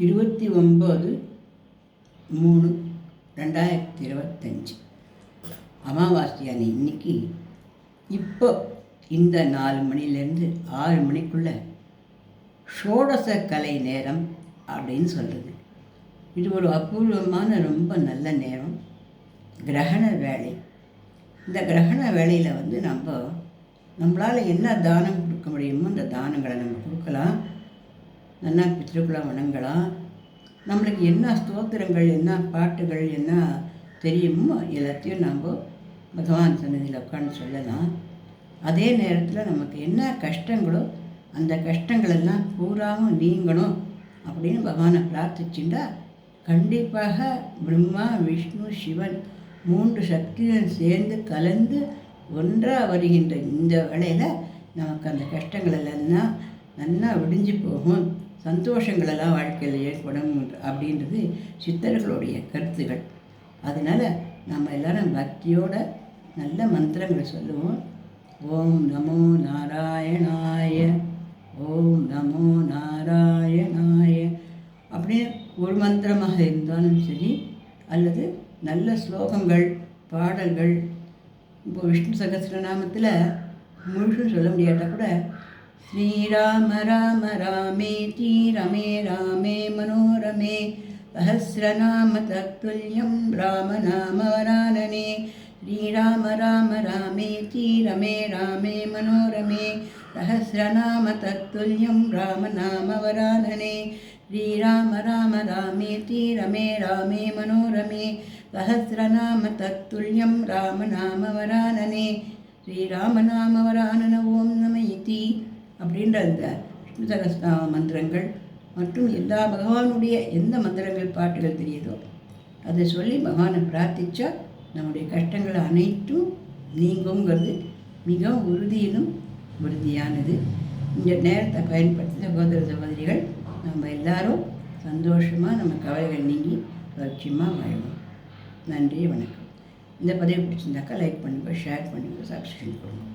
29/3/2025 அமாவாசையான இன்னைக்கு இப்போ இந்த 4 மணிலேருந்து 6 மணிக்குள்ளே ஷோடச கலை நேரம் அப்படின்னு சொல்கிறது. இது ஒரு அபூர்வமான ரொம்ப நல்ல நேரம், கிரகண வேலை. இந்த கிரகண வேலையில் நம்மளால் என்ன தானம் கொடுக்க முடியுமோ அந்த தானங்களை நம்ம கொடுக்கலாம். நல்லா பித்திருக்குள்ள வணங்கலாம். நம்மளுக்கு என்ன ஸ்தோத்திரங்கள், என்ன பாட்டுகள், என்ன தெரியுமோ எல்லாத்தையும் நம்ம பகவான் சன்னதியில் உட்காந்து சொல்லலாம். அதே நேரத்தில் நமக்கு என்ன கஷ்டங்களோ அந்த கஷ்டங்களெல்லாம் பூராவும் நீங்கணும் அப்படின்னு பகவானை பிரார்த்திச்சுட்டா கண்டிப்பாக பிரம்மா, விஷ்ணு, சிவன் 3 சக்திகள் சேர்ந்து கலந்து ஒன்றாக வருகின்ற இந்த வேளையில் நமக்கு அந்த கஷ்டங்களெல்லாம் நல்லா விடிஞ்சு போகும், சந்தோஷங்களெல்லாம் வாழ்க்கையில் ஏற்படும் அப்படின்றது சித்தர்களுடைய கருத்துகள். அதனால் நம்ம எல்லோரும் பக்தியோட நல்ல மந்திரங்களை சொல்லுவோம். ஓம் நமோ நாராயணாய, ஓம் நமோ நாராயணாய அப்படின்னு ஒரு மந்திரமாக இருந்தாலும் சரி, அல்லது நல்ல ஸ்லோகங்கள், பாடல்கள். இப்போ விஷ்ணு சகஸ்ரநாமத்தில் முழுசும் சொல்ல முடியாட்டால் கூட ஸ்ரீராம ராம ராமேதி ரமே ராமே மனோரமே சஹஸ்ரநாம தத்துல்யம் ராமநாம வரானனே. ஸ்ரீராம ராம ராமேதி ரமே ராமே மனோரமே சஹஸ்ரநாம தத்துல்யம் ராமநாம வரானனே. ஸ்ரீராம ராம ராமேதி ரமே ராமே மனோரமே சஹஸ்ரநாம தத்துல்யம் ராமநாம வரானனே. ஸ்ரீராமநாம வரானன ஓம் நம இதி அப்படின்ற அந்த விஷ்ணு சகஸ்ரநாம மந்திரங்கள் மற்றும் எல்லா பகவானுடைய எந்த மந்திரங்கள், பாட்டுகள் தெரியுதோ அதை சொல்லி பகவானை பிரார்த்தித்தா நம்முடைய கஷ்டங்கள் அனைத்தும் நீங்குங்கிறது மிகவும் உறுதியிலும் உறுதியானது. இந்த நேரத்தை பயன்படுத்தின சகோதர சகோதரிகள் நம்ம எல்லாரும் சந்தோஷமாக நம்ம கவலைகள் நீங்கி சௌக்கியமாக வாழுவோம். நன்றி, வணக்கம். இந்த பதிவு பிடிச்சிருந்தாக்கா லைக் பண்ணுங்கள், ஷேர் பண்ணுங்கள், சப்ஸ்கிரைப் பண்ணுங்கள்.